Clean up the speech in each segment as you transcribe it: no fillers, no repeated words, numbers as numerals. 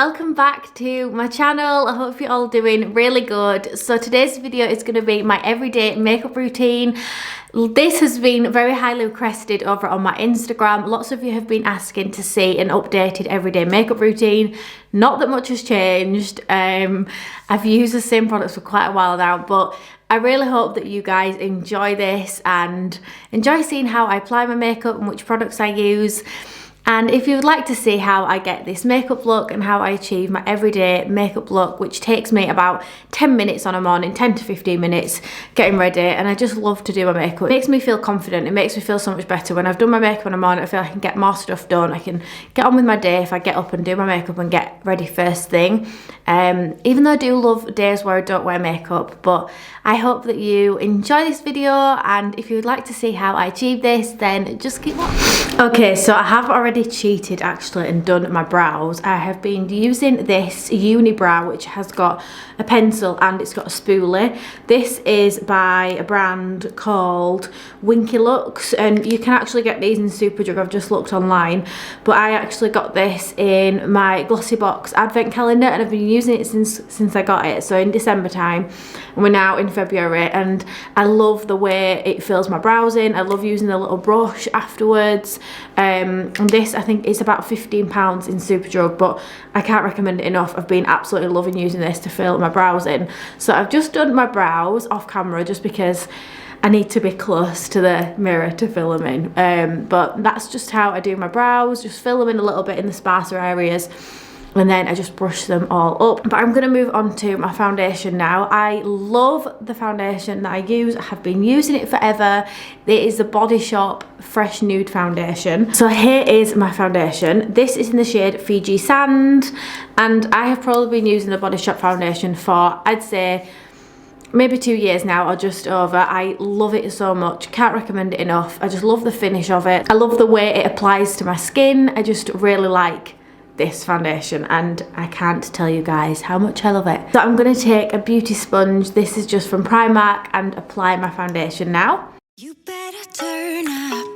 welcome back to my channel. I hope you're all doing really good. So today's video is going to be my everyday makeup routine. This has been very highly requested over on my Instagram. Lots of you have been asking to see an updated everyday makeup routine. Not that much has changed. I've used the same products for quite a while now, but I really hope that you guys enjoy this and enjoy seeing how I apply my makeup and which products I use. And if you would like to see how I get this makeup look and how I achieve my everyday makeup look, which takes me about 10 minutes on a morning, 10 to 15 minutes getting ready, and I just love to do my makeup. It makes me feel confident, it makes me feel so much better. When I've done my makeup in a morning, I feel I can get more stuff done. I can get on with my day if I get up and do my makeup and get ready first thing. Even though I do love days where I don't wear makeup, but I hope that you enjoy this video, and if you would like to see how I achieve this, then just keep watching. Okay, so I have already cheated actually and done my brows. I have been using this unibrow, which has got a pencil and it's got a spoolie. This is by a brand called Winky Lux, and you can actually get these in Superdrug. I've just looked online, but I actually got this in my Glossy Box advent calendar, and I've been using it since I got it, so in December time, and we're now in February, and I love the way it fills my brows in. I love using the little brush afterwards. And this, I think, is about £15 in Superdrug, but I can't recommend it enough. I've been absolutely loving using this to fill my brows in. So I've just done my brows off camera just because I need to be close to the mirror to fill them in. But that's just how I do my brows, just fill them in a little bit in the sparser areas, and then I just brush them all up. But I'm going to move on to my foundation now. I love the foundation that I use. I have been using it forever. It is the Body Shop Fresh Nude Foundation. So here is my foundation. This is in the shade Fiji Sand, and I have probably been using the Body Shop foundation for, I'd say, maybe 2 years now or just over. I love it so much. Can't recommend it enough. I just love the finish of it. I love the way it applies to my skin. I just really like this foundation, and I can't tell you guys how much I love it. So I'm going to take a beauty sponge. This is just from Primark, and apply my foundation now. You better turn up.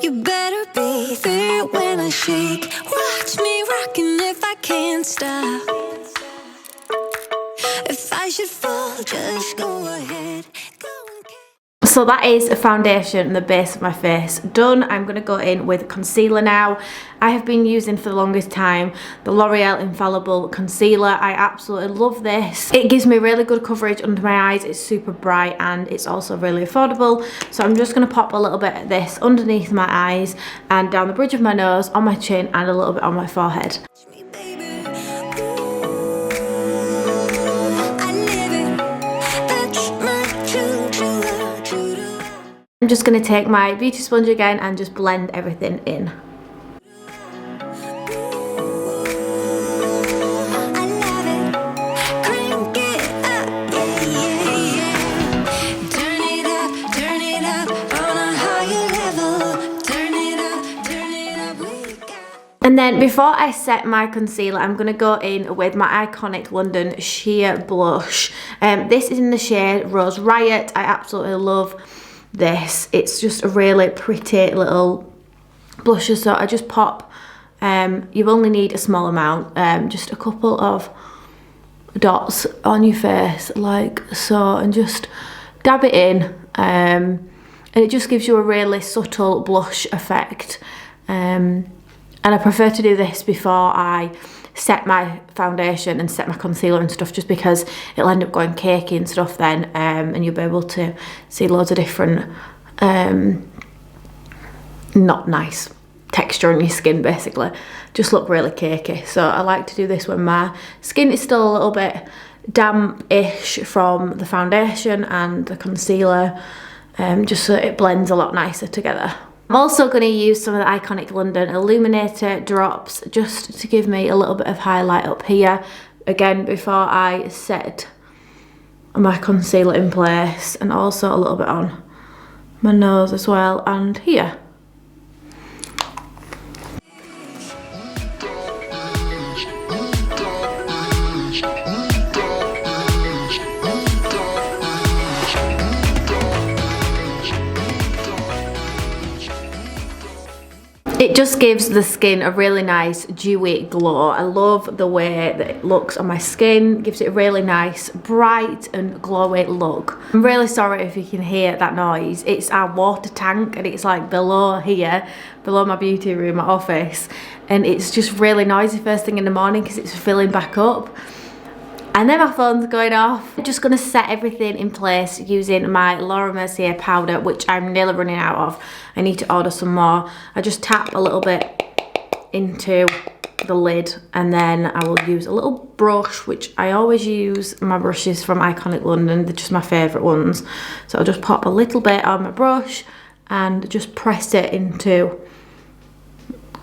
You better be there when I shake. Watch me rocking if I can't stop. If I should fall, just go ahead. So that is a foundation, the base of my face done. I'm going to go in with concealer now. I have been using for the longest time the L'Oreal Infallible Concealer. I absolutely love this. It gives me really good coverage under my eyes. It's super bright and it's also really affordable. So I'm just going to pop a little bit of this underneath my eyes and down the bridge of my nose, on my chin, and a little bit on my forehead. I'm just going to take my beauty sponge again and just blend everything in. And then before I set my concealer, I'm going to go in with my Iconic London Sheer Blush. This is in the shade Rose Riot. I absolutely love this. It's just a really pretty little blusher, so I just pop, you only need a small amount, just a couple of dots on your face like so, and just dab it in, and it just gives you a really subtle blush effect, and I prefer to do this before I set my foundation and set my concealer and stuff, just because it'll end up going cakey and stuff then, and you'll be able to see loads of different not nice texture on your skin, basically just look really cakey. So I like to do this when my skin is still a little bit damp-ish from the foundation and the concealer, just so it blends a lot nicer together. I'm also going to use some of the Iconic London Illuminator drops just to give me a little bit of highlight up here, again before I set my concealer in place, and also a little bit on my nose as well, and here. It just gives the skin a really nice dewy glow. I love the way that it looks on my skin. It gives it a really nice bright and glowy look. I'm really sorry if you can hear that noise. It's our water tank and it's like below here, below my beauty room, my office. And it's just really noisy first thing in the morning because it's filling back up. And then my phone's going off. I'm just going to set everything in place using my Laura Mercier powder, which I'm nearly running out of. I need to order some more. I just tap a little bit into the lid and then I will use a little brush, which I always use my brushes from Iconic London. They're just my favourite ones. So I'll just pop a little bit on my brush and just press it into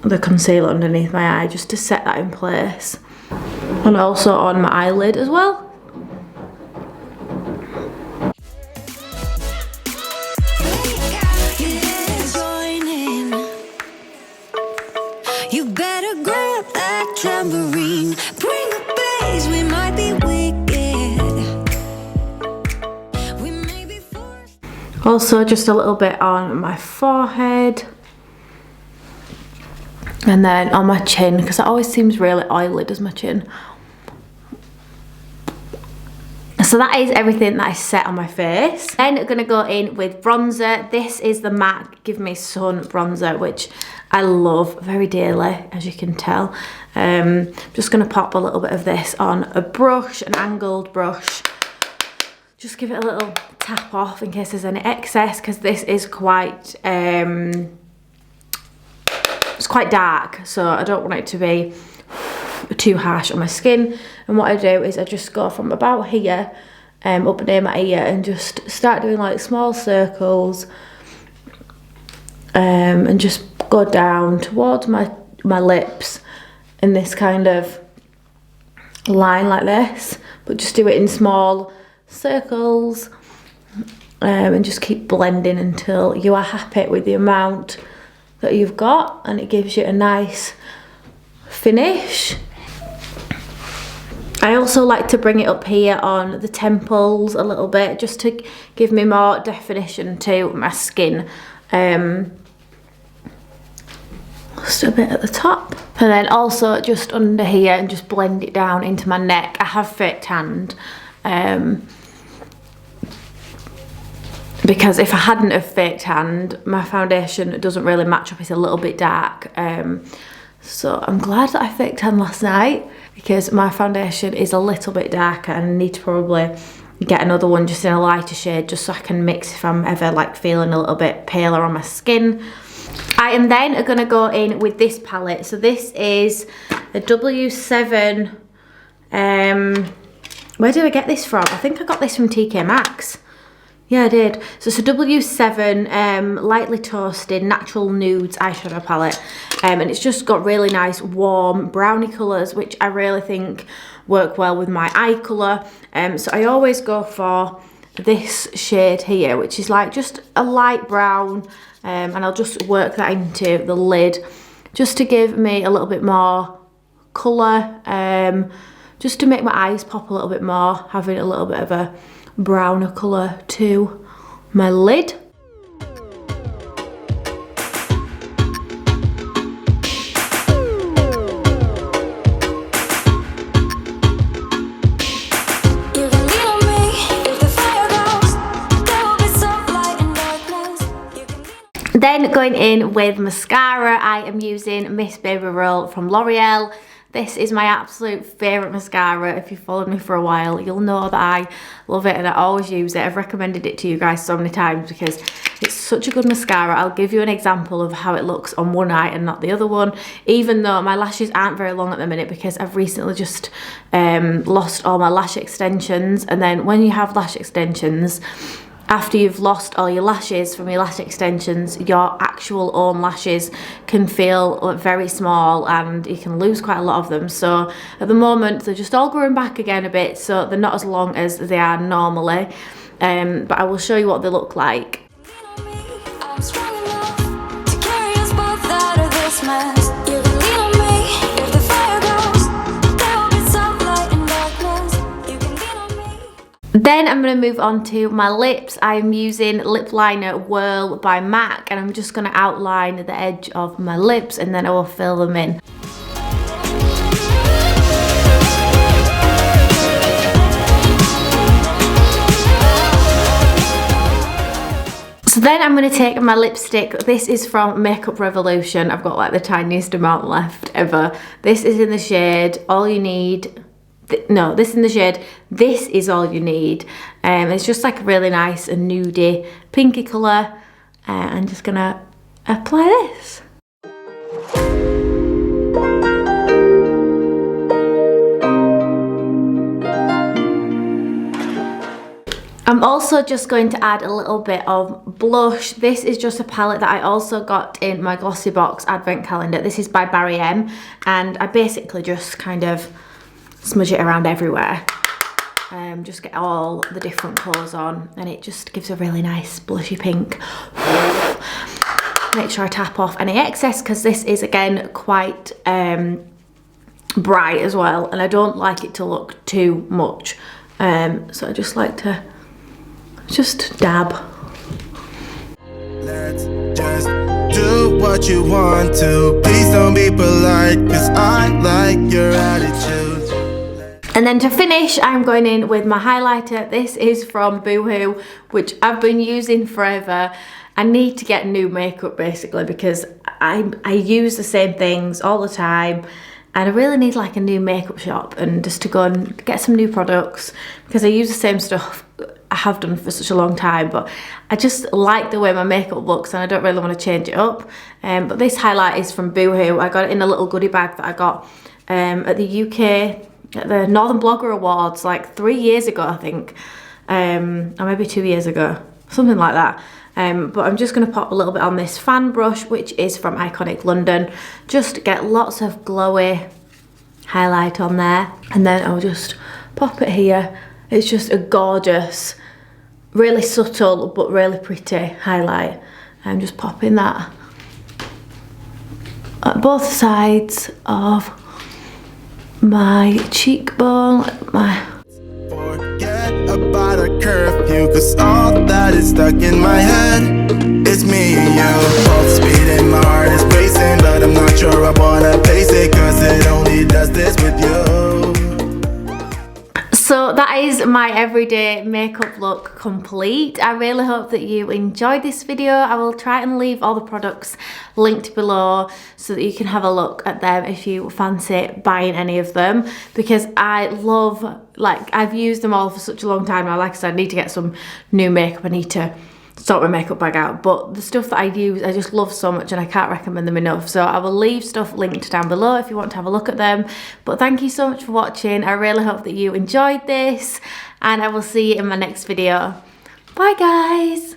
the concealer underneath my eye just to set that in place. And also on my eyelid as well. You better grab that tambourine. Bring the bass, we might be wicked. We may be forced. Also just a little bit on my forehead. And then on my chin, because it always seems really oily, does my chin. So that is everything that I set on my face. Then I'm going to go in with bronzer. This is the MAC Give Me Sun bronzer, which I love very dearly, as you can tell. Just going to pop a little bit of this on a brush, an angled brush. Just give it a little tap off in case there's any excess, because this is quite... it's quite dark, so I don't want it to be too harsh on my skin. And what I do is I just go from about here up near my ear and just start doing like small circles and just go down towards my lips in this kind of line like this, but just do it in small circles and just keep blending until you are happy with the amount that you've got, and it gives you a nice finish. I also like to bring it up here on the temples a little bit, just to give me more definition to my skin. Just a bit at the top, and then also just under here, and just blend it down into my neck. I have fake tanned, because if I hadn't have fake tanned, my foundation doesn't really match up. It's a little bit dark. So I'm glad that I fake tanned last night, because my foundation is a little bit darker and I need to probably get another one just in a lighter shade, just so I can mix if I'm ever like feeling a little bit paler on my skin. I am then going to go in with this palette. So this is a W7, where did I get this from? I think I got this from TK Maxx. Yeah, I did. So it's a W7 lightly toasted natural nudes eyeshadow palette, and it's just got really nice warm brownie colours, which I really think work well with my eye colour. So I always go for this shade here, which is like just a light brown, and I'll just work that into the lid just to give me a little bit more colour, just to make my eyes pop a little bit more, having a little bit of a browner colour to my lid. Then going in with mascara, I am using Miss Baby Roll from L'Oreal. This is my absolute favourite mascara. If you've followed me for a while, you'll know that I love it and I always use it. I've recommended it to you guys so many times because it's such a good mascara. I'll give you an example of how it looks on one eye and not the other one, even though my lashes aren't very long at the minute because I've recently just lost all my lash extensions. And then when you have lash extensions, after you've lost all your lashes from your lash extensions, your actual own lashes can feel very small and you can lose quite a lot of them. So at the moment they're just all growing back again a bit, so they're not as long as they are normally, but I will show you what they look like. Then I'm going to move on to my lips. I'm using lip liner Whirl by MAC, and I'm just going to outline the edge of my lips and then I will fill them in. So then I'm going to take my lipstick. This is from Makeup Revolution. I've got like the tiniest amount left ever. This is in the shade All You Need. No, this in the shade This Is All You Need. It's just like a really nice and nudie pinky colour. I'm just going to apply this. I'm also just going to add a little bit of blush. This is just a palette that I also got in my Glossy Box advent calendar. This is by Barry M, and I basically just kind of smudge it around everywhere. Just get all the different colours on, and it just gives a really nice blushy pink. Make sure I tap off any excess because this is again quite bright as well, and I don't like it to look too much. So I just like to just dab. Let's just do what you want to. Please don't be polite, cause I like your attitude. And then to finish, I'm going in with my highlighter. This is from Boohoo, which I've been using forever. I need to get new makeup basically because I use the same things all the time. And I really need like a new makeup shop and just to go and get some new products because I use the same stuff I have done for such a long time, but I just like the way my makeup looks and I don't really want to change it up. But this highlight is from Boohoo. I got it in a little goodie bag that I got at the UK, at the Northern Blogger Awards like 3 years ago, I think, or maybe 2 years ago, something like that. But I'm just going to pop a little bit on this fan brush, which is from Iconic London, just to get lots of glowy highlight on there, and then I'll just pop it here. It's just a gorgeous, really subtle but really pretty highlight. I'm just popping that at both sides of my cheekbone, Forget about a curfew, cause all that is stuck in my head. It's me and you, both speeding, my heart is racing, but I'm not sure I wanna pace it, cause it only does this with you. So that is my everyday makeup look complete. I really hope that you enjoyed this video. I will try and leave all the products linked below so that you can have a look at them if you fancy buying any of them, because I love, like, I've used them all for such a long time now. Like I said, I need to get some new makeup. I need to sort my makeup bag out, but the stuff that I use I just love so much and I can't recommend them enough. So I will leave stuff linked down below if you want to have a look at them. But thank you so much for watching. I really hope that you enjoyed this, and I will see you in my next video. Bye guys.